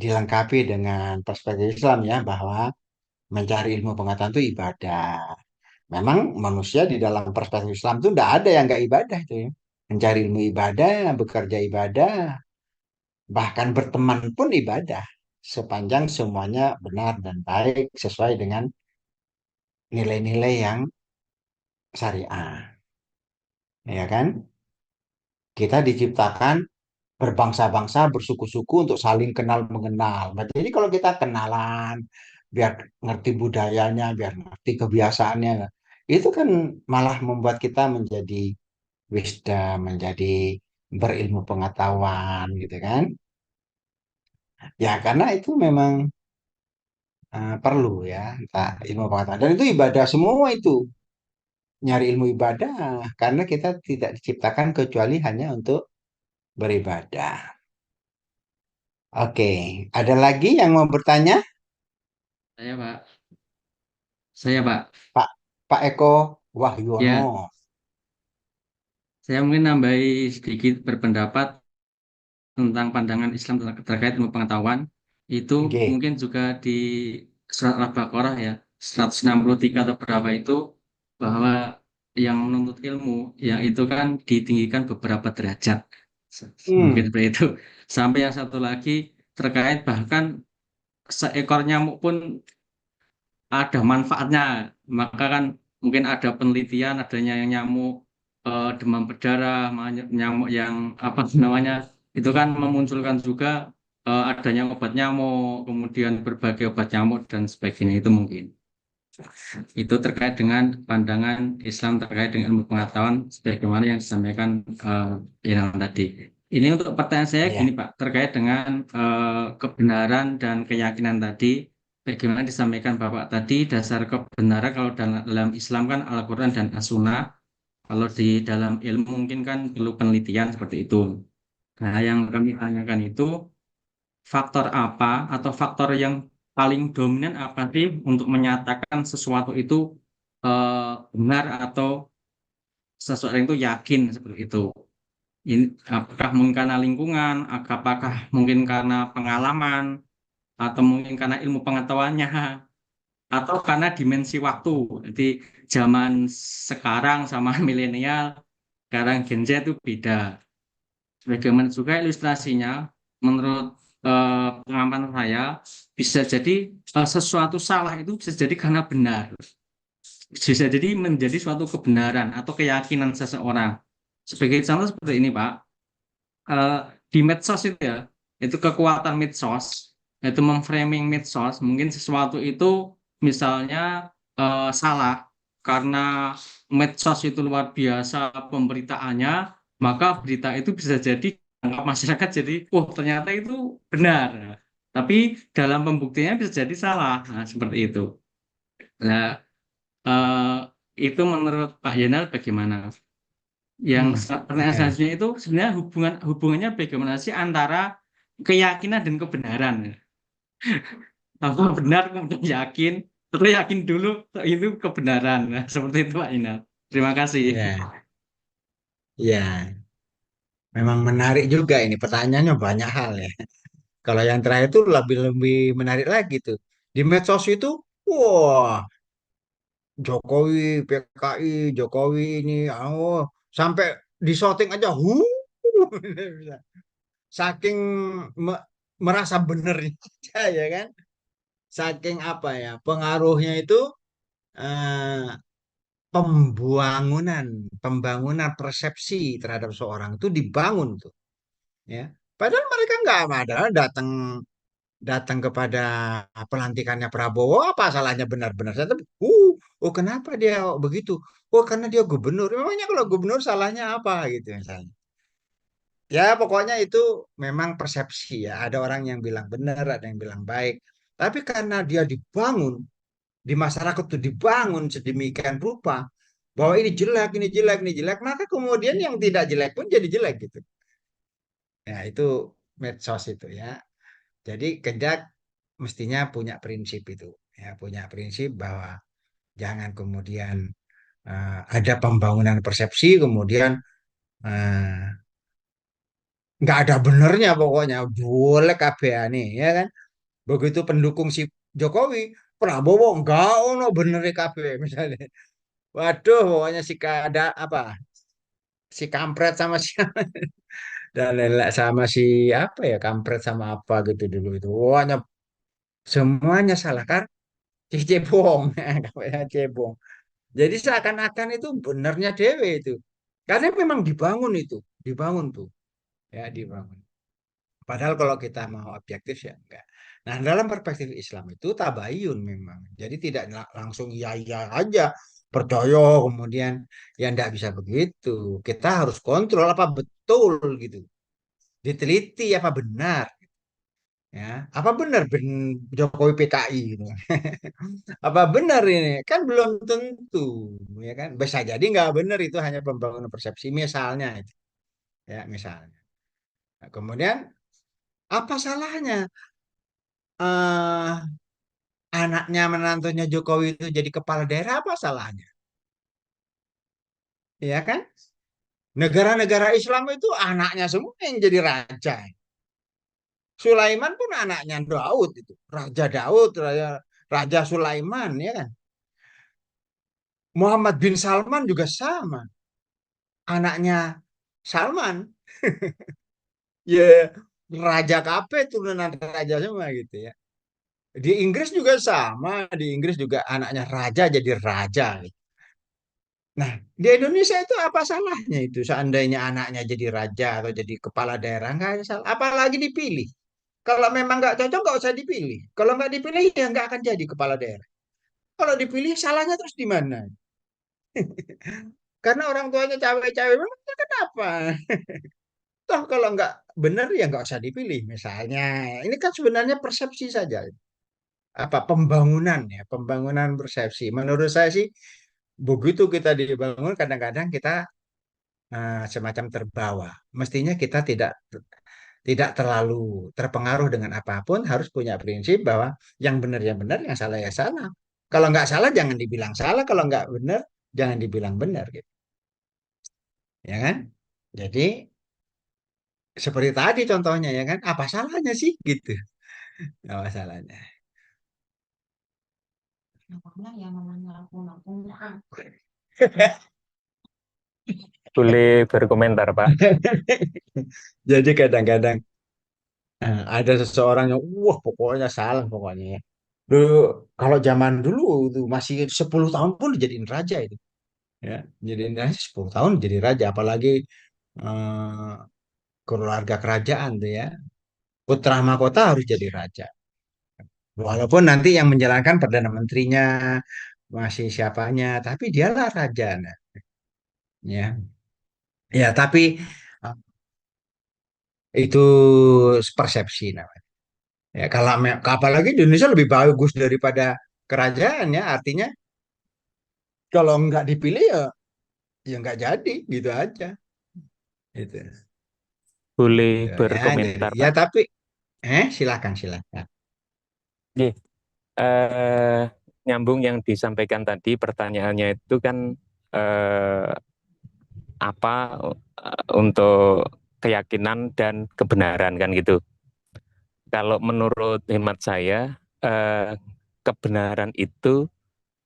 dilengkapi dengan perspektif Islam ya bahwa mencari ilmu pengetahuan itu ibadah. Memang manusia di dalam perspektif Islam itu tidak ada yang nggak ibadah itu ya. Mencari ilmu ibadah, bekerja ibadah, bahkan berteman pun ibadah. Sepanjang semuanya benar dan baik sesuai dengan nilai-nilai yang syariah. Ya kan? Kita diciptakan berbangsa-bangsa, bersuku-suku untuk saling kenal mengenal. Nah, jadi kalau kita kenalan, biar ngerti budayanya, biar ngerti kebiasaannya, itu kan malah membuat kita menjadi wisdom, menjadi berilmu pengetahuan, gitu kan? Ya, karena itu memang perlu ya, ilmu pengetahuan. Dan itu ibadah semua itu, nyari ilmu ibadah, karena kita tidak diciptakan kecuali hanya untuk beribadah. Oke, ada lagi yang mau bertanya? Saya Pak, saya Pak, Pak Pak Eko Wahyono. ya saya mungkin nambahi sedikit berpendapat tentang pandangan Islam terkait ilmu pengetahuan. Itu Oke. mungkin juga di surat Al-Baqarah ya, 163 atau berapa itu, bahwa yang menuntut ilmu, yang itu kan ditinggikan beberapa derajat. Mungkin Hmm. seperti itu. Sampai yang satu lagi terkait bahkan seekor nyamuk pun ada manfaatnya. Maka kan mungkin ada penelitian adanya yang nyamuk demam berdarah, nyamuk yang apa namanya itu kan memunculkan juga adanya obat nyamuk, kemudian berbagai obat nyamuk dan sebagainya itu mungkin. Itu terkait dengan pandangan Islam terkait dengan ilmu pengetahuan sebagaimana yang disampaikan Inal tadi. Ini untuk pertanyaan saya Ya. gini Pak, terkait dengan kebenaran dan keyakinan tadi, bagaimana disampaikan Bapak tadi, dasar kebenaran kalau dalam Islam kan Al-Quran dan As-Sunnah, kalau di dalam ilmu mungkin kan perlu penelitian seperti itu. Nah, yang kami tanyakan itu faktor apa atau faktor yang paling dominan apa sih untuk menyatakan sesuatu itu benar atau seseorang itu yakin seperti itu. Ini apakah mungkin karena lingkungan, apakah mungkin karena pengalaman, atau mungkin karena ilmu pengetahuannya, atau karena dimensi waktu. Jadi zaman sekarang sama milenial, sekarang Gen Z itu beda. Bagaimana juga ilustrasinya, menurut pengamatan saya, bisa jadi sesuatu salah itu bisa jadi karena benar. Bisa jadi menjadi suatu kebenaran atau keyakinan seseorang. Sebagai contoh seperti ini, Pak. Eh, di medsos itu ya, itu kekuatan medsos, itu memframing medsos, mungkin sesuatu itu misalnya salah karena medsos itu luar biasa pemberitaannya, maka berita itu bisa jadi anggap masyarakat jadi, oh ternyata itu benar. Tapi dalam pembuktiannya bisa jadi salah. Nah, seperti itu. Nah, itu menurut Pak Yenal bagaimana? Yang Hmm. pertanyaan Ya. selanjutnya itu sebenarnya hubungannya bagaimana sih antara keyakinan dan kebenaran? Apa benar kemudian yakin, terus yakin dulu itu kebenaran. Nah, seperti itu Pak Ina. Terima kasih. Ya. Ya. Memang menarik juga ini pertanyaannya banyak hal ya. Kalau yang terakhir itu lebih lebih menarik lagi tuh. Di medsos itu, wah, Jokowi, PKI, Jokowi ini, oh, sampai di shooting aja, saking merasa benernya ya kan. Saking apa ya, pengaruhnya itu eh, pembangunan pembangunan persepsi terhadap seorang itu dibangun tuh ya Padahal mereka nggak ada datang datang kepada pelantikannya Prabowo, apa salahnya benar-benar saja. Oh kenapa dia begitu? Oh karena dia gubernur. Memangnya kalau gubernur salahnya apa gitu misalnya. Ya pokoknya itu memang persepsi ya. Ada orang yang bilang benar, ada yang bilang baik. Tapi karena dia dibangun di masyarakat itu dibangun sedemikian rupa bahwa ini jelek, ini jelek, maka kemudian yang tidak jelek pun jadi jelek gitu. Ya itu medsos itu ya. Jadi Kedak mestinya punya prinsip itu, ya punya prinsip bahwa jangan kemudian ada pembangunan persepsi, kemudian eh, nggak ada benernya pokoknya, boleh kabehane ya kan. Begitu pendukung si Jokowi, Prabowo enggak ono bener kabeh misalnya. Waduh, pokoknya si ada apa? Si kampret sama si dan lain-lain sama si apa ya kampret sama apa gitu dulu itu. Pokoknya semuanya salah kan? Si cebong, kayak cebong. Jadi seakan-akan itu benarnya dewe itu. Karena memang dibangun itu, dibangun tuh, ya dibangun. Padahal kalau kita mau objektif ya enggak. Nah, dalam perspektif Islam itu tabayun memang. Jadi tidak langsung iya iya aja percaya kemudian ya enggak bisa begitu. Kita harus kontrol apa betul gitu. Diteliti apa benar ya. Apa benar Jokowi PKI gitu. Apa benar ini? Kan belum tentu, ya kan? Bisa jadi nggak benar itu hanya pembangunan persepsi misalnya itu, ya misalnya. Nah, kemudian apa salahnya eh anaknya menantunya Jokowi itu jadi kepala daerah apa salahnya? Ya kan? Negara-negara Islam itu anaknya semua yang jadi raja. Sulaiman pun anaknya Daud itu, Raja Daud, Raja Sulaiman, ya kan? Muhammad bin Salman juga sama, anaknya Salman. Ya raja KP turunan raja semua gitu ya. Di Inggris juga sama, di Inggris juga anaknya raja jadi raja gitu. Nah, di Indonesia itu apa salahnya itu seandainya anaknya jadi raja atau jadi kepala daerah nggak ada salah, apalagi dipilih. Kalau memang nggak cocok nggak usah dipilih. Kalau nggak dipilih ya nggak akan jadi kepala daerah. Kalau dipilih salahnya terus di mana? Karena orang tuanya cawe-cawe, memangnya kenapa? Toh kalau nggak benar ya nggak usah dipilih misalnya. Ini kan sebenarnya persepsi saja. Apa pembangunan ya, pembangunan persepsi. Menurut saya sih begitu kita dibangun kadang-kadang kita semacam terbawa. Mestinya kita tidak tidak terlalu terpengaruh dengan apapun, harus punya prinsip bahwa yang benar, yang salah ya salah. Kalau nggak salah jangan dibilang salah, kalau nggak benar jangan dibilang benar gitu. Ya kan? Jadi seperti tadi contohnya ya kan, apa salahnya sih gitu. Apa salahnya? Boleh berkomentar, Pak. Jadi kadang-kadang ada seseorang yang wah pokoknya salah pokoknya ya. Dulu kalau zaman dulu itu masih 10 tahun pun dijadiin raja itu. Ya, jadiin raja 10 tahun jadi raja apalagi eh, keluarga kerajaan tuh ya. Putra mahkota harus jadi raja. Walaupun nanti yang menjalankan perdana menterinya masih siapanya, tapi dialah raja. Nah, ya. Ya, tapi eh, itu persepsi namanya. Ya, kalau apalagi di Indonesia lebih bagus daripada kerajaan ya, artinya kalau nggak dipilih ya ya nggak jadi gitu aja. Gitu. Boleh Gitu, ya, berkomentar, ya Pak. tapi silakan silakan. Oke, eh, nyambung yang disampaikan tadi, pertanyaannya itu kan eh, apa untuk keyakinan dan kebenaran kan gitu. Kalau menurut hemat saya, kebenaran itu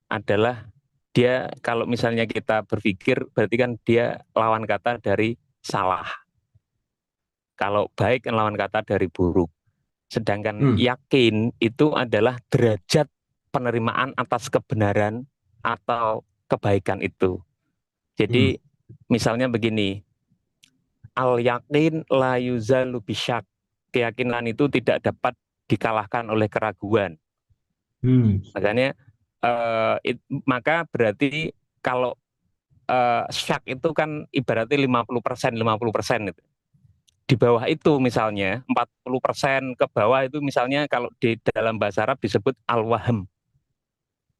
adalah dia kalau misalnya kita berpikir berarti kan dia lawan kata dari salah. Kalau baik kan lawan kata dari buruk. Sedangkan Hmm, yakin itu adalah derajat penerimaan atas kebenaran atau kebaikan itu. hmm, Jadi misalnya begini, al yakin la yuzalu bisyak. Keyakinan itu tidak dapat dikalahkan oleh keraguan. Makanya maka berarti kalau syak itu kan ibaratnya 50%, 50% itu. Di bawah itu misalnya 40% ke bawah itu misalnya kalau di dalam bahasa Arab disebut al-wahm.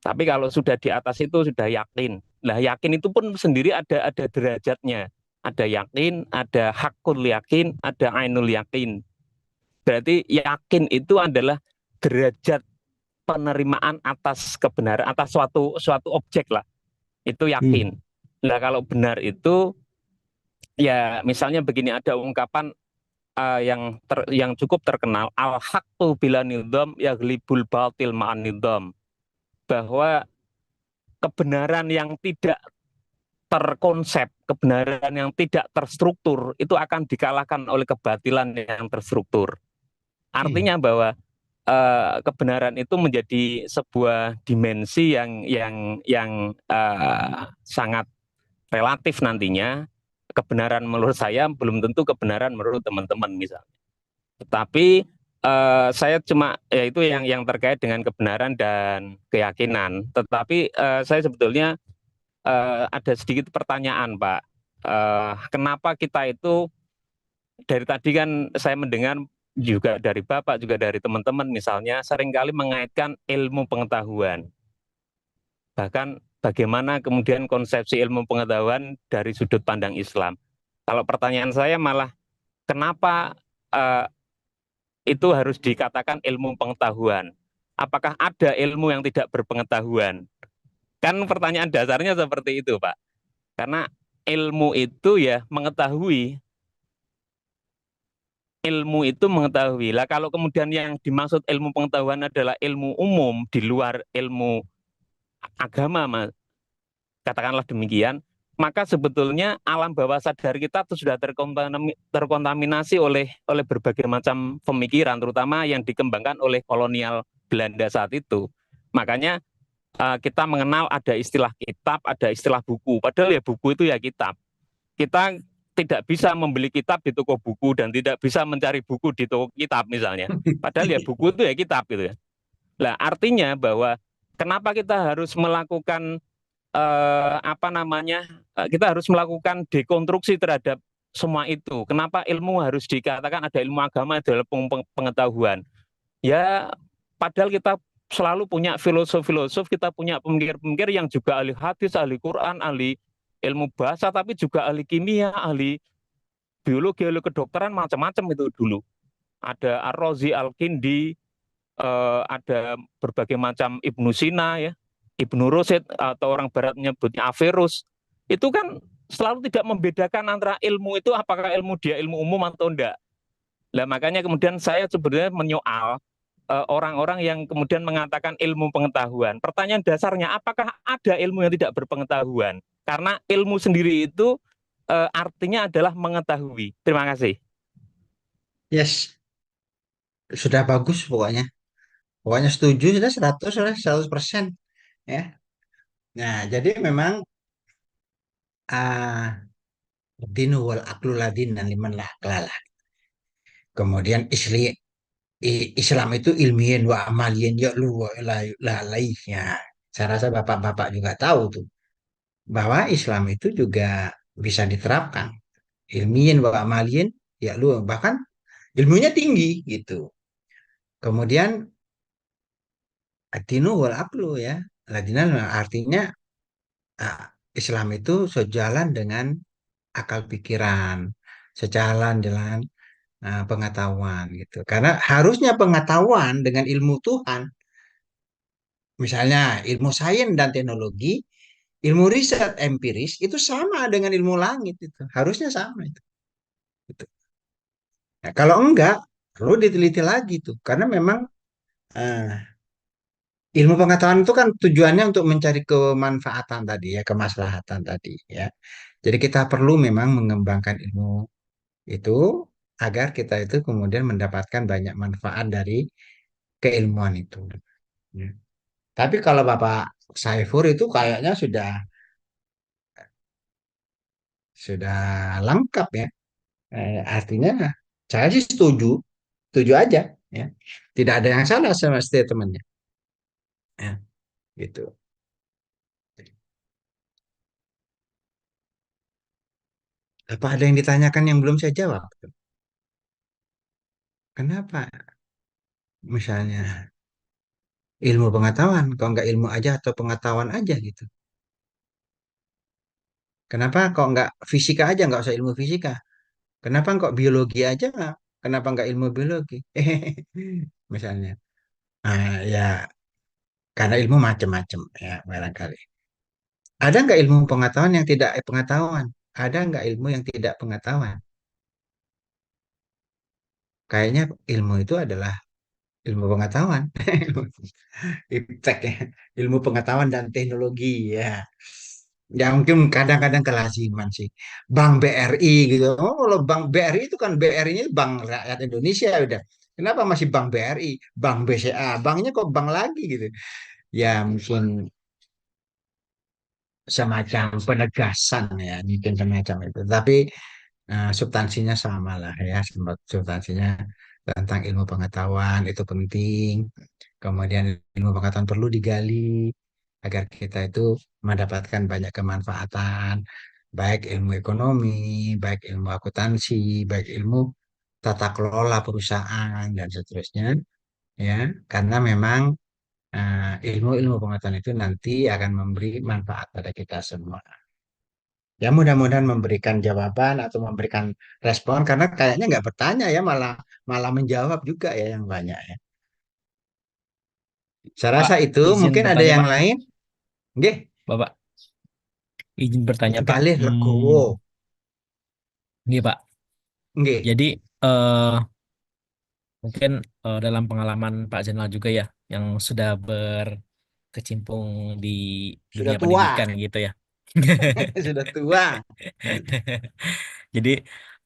Tapi kalau sudah di atas itu sudah yakin. Nah, yakin itu pun sendiri ada derajatnya. Ada yakin, ada hakul yakin, ada ainul yakin. Berarti yakin itu adalah derajat penerimaan atas kebenaran, atas suatu objek lah. Itu yakin. Nah, kalau benar itu ya misalnya begini, ada ungkapan yang cukup terkenal, al-haqqu bila nidham yaghlibul batil ma'an nidham, bahwa kebenaran yang tidak terkonsep, kebenaran yang tidak terstruktur itu akan dikalahkan oleh kebatilan yang terstruktur. Artinya bahwa kebenaran itu menjadi sebuah dimensi yang sangat relatif nantinya. Kebenaran menurut saya belum tentu kebenaran menurut teman-teman misalnya. Tetapi saya cuma ya itu yang terkait dengan kebenaran dan keyakinan. Tetapi saya sebetulnya ada sedikit pertanyaan, Pak. Kenapa kita itu dari tadi kan saya mendengar juga dari Bapak juga dari teman-teman misalnya seringkali mengaitkan ilmu pengetahuan. Bahkan bagaimana kemudian konsepsi ilmu pengetahuan dari sudut pandang Islam. Kalau pertanyaan saya malah kenapa itu harus dikatakan ilmu pengetahuan? Apakah ada ilmu yang tidak berpengetahuan? Kan pertanyaan dasarnya seperti itu, Pak. Karena ilmu itu ya mengetahui. Ilmu itu mengetahui. Lah kalau kemudian yang dimaksud ilmu pengetahuan adalah ilmu umum di luar ilmu agama, Mas, katakanlah demikian, maka sebetulnya alam bawah sadar kita itu sudah terkontaminasi oleh berbagai macam pemikiran, terutama yang dikembangkan oleh kolonial Belanda saat itu. Makanya kita mengenal ada istilah kitab, ada istilah buku. Padahal ya buku itu ya kitab. Kita tidak bisa membeli kitab di toko buku dan tidak bisa mencari buku di toko kitab misalnya. Padahal ya buku itu ya kitab gitu ya. Nah, artinya bahwa kenapa kita harus melakukan kita harus melakukan dekonstruksi terhadap semua itu. Kenapa ilmu harus dikatakan ada ilmu agama adalah pengetahuan? Ya, padahal kita selalu punya filosof-filosof, kita punya pemikir-pemikir yang juga ahli hadis, ahli Quran, ahli ilmu bahasa, tapi juga ahli kimia, ahli biologi, ahli kedokteran, macam-macam itu dulu. Ada Ar-Razi, Al-Kindi, ada berbagai macam Ibnu Sina, ya, Ibnu Rushd, atau orang barat menyebutnya Averroes. Itu kan selalu tidak membedakan antara ilmu itu apakah ilmu dia ilmu umum atau enggak. Nah, makanya kemudian saya sebenarnya menyoal orang-orang yang kemudian mengatakan ilmu pengetahuan. Pertanyaan dasarnya, apakah ada ilmu yang tidak berpengetahuan? Karena ilmu sendiri itu artinya adalah mengetahui. Terima kasih. Yes, sudah bagus pokoknya. Pokoknya setuju sudah 100%. Ya. Nah, jadi memang dinu wal aklu ladinan liman lah kelalah. Kemudian Islam itu ilmiyin wa amaliyin ya lu wa ya. Saya rasa bapak-bapak juga tahu tuh bahwa Islam itu juga bisa diterapkan ilmiyin wa amaliyin ya lu, bahkan ilmunya tinggi gitu. Kemudian adinu wal aklu ya. Ladinan artinya Islam itu sejalan dengan akal pikiran, sejalan dengan pengetahuan gitu. Karena harusnya pengetahuan dengan ilmu Tuhan, misalnya ilmu sains dan teknologi, ilmu riset empiris itu sama dengan ilmu langit itu. Harusnya sama itu. Gitu. Nah, kalau enggak, perlu diteliti lagi tuh. Karena memang eh, ilmu pengetahuan itu kan tujuannya untuk mencari kemanfaatan tadi ya, kemaslahatan tadi ya. Jadi kita perlu memang mengembangkan ilmu itu agar kita itu kemudian mendapatkan banyak manfaat dari keilmuan itu. Ya. Tapi kalau Bapak Saiful itu kayaknya sudah lengkap ya. Artinya saya sih setuju, setuju aja ya. Tidak ada yang salah sama statementnya. Ya, gitu. Apa ada yang ditanyakan yang belum saya jawab? Kenapa? Misalnya ilmu pengetahuan, kok nggak ilmu aja atau pengetahuan aja gitu? Kenapa kok nggak fisika aja, nggak usah ilmu fisika? Kenapa kok biologi aja nggak? Kenapa nggak ilmu biologi? Misalnya, ya karena ilmu macam-macam ya barangkali. Ada nggak ilmu pengetahuan yang tidak pengetahuan? Ada nggak ilmu yang tidak pengetahuan? Kayaknya ilmu itu adalah ilmu pengetahuan, iptek ya, ilmu pengetahuan dan teknologi ya. Ya mungkin kadang-kadang kelaziman sih. Bank BRI gitu. Oh, kalau Bank BRI itu kan BRI-nya Bank Rakyat Indonesia udah. Kenapa masih Bank BRI? Bank BCA, banknya kok bank lagi gitu. Ya mungkin semacam penegasan ya, mungkin semacam itu. Tapi substansinya sama lah ya, substansinya tentang ilmu pengetahuan itu penting. Kemudian ilmu pengetahuan perlu digali agar kita itu mendapatkan banyak kemanfaatan, baik ilmu ekonomi, baik ilmu akuntansi, baik ilmu tata kelola perusahaan dan seterusnya, ya, karena memang ilmu-ilmu pengetahuan itu nanti akan memberi manfaat pada kita semua. Ya mudah-mudahan memberikan jawaban atau memberikan respon karena kayaknya nggak bertanya ya malah malah menjawab juga ya yang banyak ya. Saya Pak, rasa itu izin mungkin ada bertanya, yang Pak. lain. Nggih, Bapak, izin bertanya, Pak. kalih legowo. Ini, Pak. Nggih. Jadi, eh, mungkin dalam pengalaman Pak Zainal juga ya, yang sudah berkecimpung di Sudah dunia tua, pendidikan gitu ya. sudah tua. Jadi,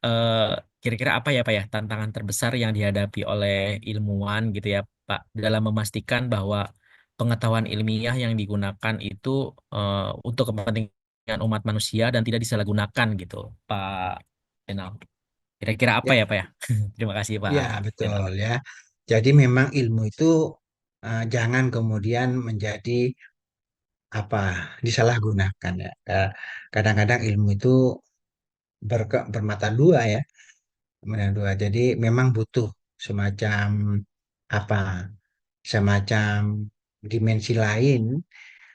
eh, kira-kira apa ya, Pak ya, tantangan terbesar yang dihadapi oleh ilmuwan gitu ya, Pak, dalam memastikan bahwa pengetahuan ilmiah yang digunakan itu untuk kepentingan umat manusia dan tidak disalahgunakan gitu, Pak Zainal. Kira-kira apa Ya, ya, Pak ya? Terima kasih, Pak ya Zainal. betul ya. Jadi memang ilmu itu jangan kemudian menjadi apa disalahgunakan ya. Kadang-kadang ilmu itu bermata dua ya, bermata dua. Jadi memang butuh semacam apa, semacam dimensi lain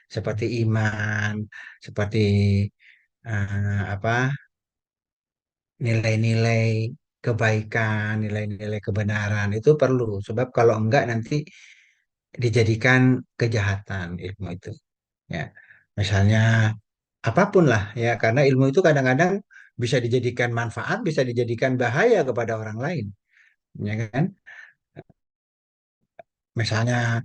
seperti iman, seperti apa nilai-nilai kebaikan, nilai-nilai kebenaran itu perlu. Sebab kalau enggak nanti dijadikan kejahatan ilmu itu. Ya, misalnya apapun lah ya, karena ilmu itu kadang-kadang bisa dijadikan manfaat, bisa dijadikan bahaya kepada orang lain, ya kan? Misalnya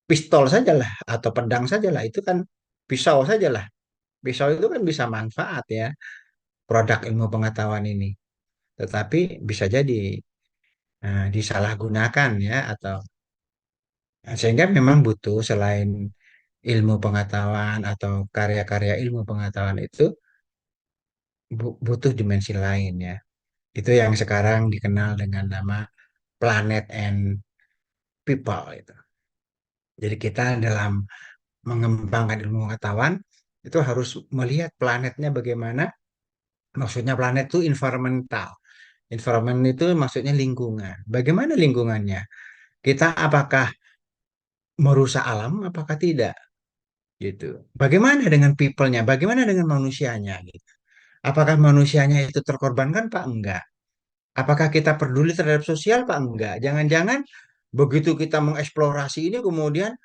pistol sajalah atau pedang sajalah itu kan pisau sajalah. Pisau itu kan bisa manfaat ya, produk ilmu pengetahuan ini. Tetapi bisa jadi disalahgunakan ya atau sehingga memang butuh selain ilmu pengetahuan atau karya-karya ilmu pengetahuan itu butuh dimensi lain ya. Itu yang sekarang dikenal dengan nama planet and people itu. Jadi kita dalam mengembangkan ilmu pengetahuan itu harus melihat planetnya bagaimana. Maksudnya planet itu environmental. Environment itu maksudnya lingkungan. Bagaimana lingkungannya? Kita apakah merusak alam, apakah tidak? Gitu. Bagaimana dengan people-nya? Bagaimana dengan manusianya? Gitu. Apakah manusianya itu terkorbankan, Pak? Enggak. Apakah kita peduli terhadap sosial, Pak? Enggak. Jangan-jangan begitu kita mengeksplorasi ini kemudian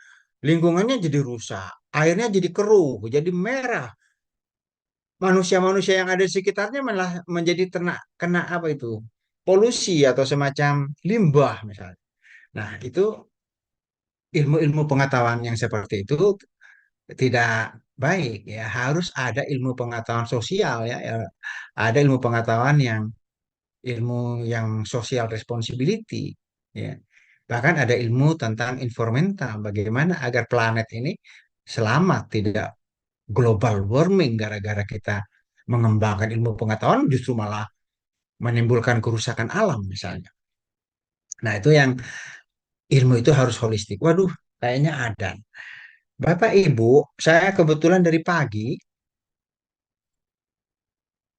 lingkungannya jadi rusak, airnya jadi keruh, jadi merah. Manusia-manusia yang ada di sekitarnya malah menjadi kena apa itu? Polusi atau semacam limbah misalnya. Nah, itu ilmu-ilmu pengetahuan yang seperti itu tidak baik ya. Harus ada ilmu pengetahuan sosial ya. Ada ilmu pengetahuan yang ilmu yang social responsibility ya. Bahkan ada ilmu tentang environmental, bagaimana agar planet ini selamat, tidak global warming gara-gara kita mengembangkan ilmu pengetahuan justru malah menimbulkan kerusakan alam misalnya. Nah, itu yang ilmu itu harus holistik. Waduh, kayaknya ada. Bapak Ibu, saya kebetulan dari pagi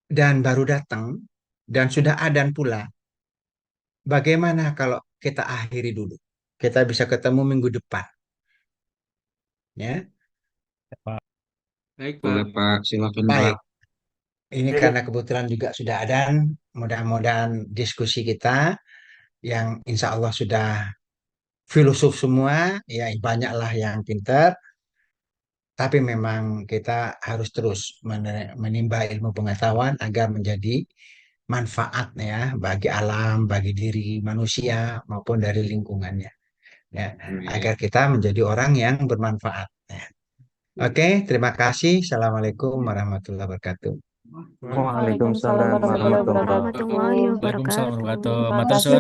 dan baru datang dan sudah adan pula. Bagaimana kalau kita akhiri dulu? Kita bisa ketemu minggu depan, ya. Pak. Baik, Pak. Boleh Pak, silakan Pak. Baik. Ini karena kebetulan juga sudah adan, mudah-mudahan diskusi kita yang insya Allah sudah filosof semua, ya banyaklah yang pintar, tapi memang kita harus terus menimba ilmu pengetahuan agar menjadi manfaat ya bagi alam, bagi diri manusia maupun dari lingkungannya, ya, agar kita menjadi orang yang bermanfaat. Ya. Oke, terima kasih. Assalamualaikum warahmatullahi wabarakatuh. Waalaikumsalam Waalaikumsalam warahmatullahi wabarakatuh. warahmatullahi Waalaikumsalam warahmatullahi wabarakatuh. wabarakatuh. Matur suwun.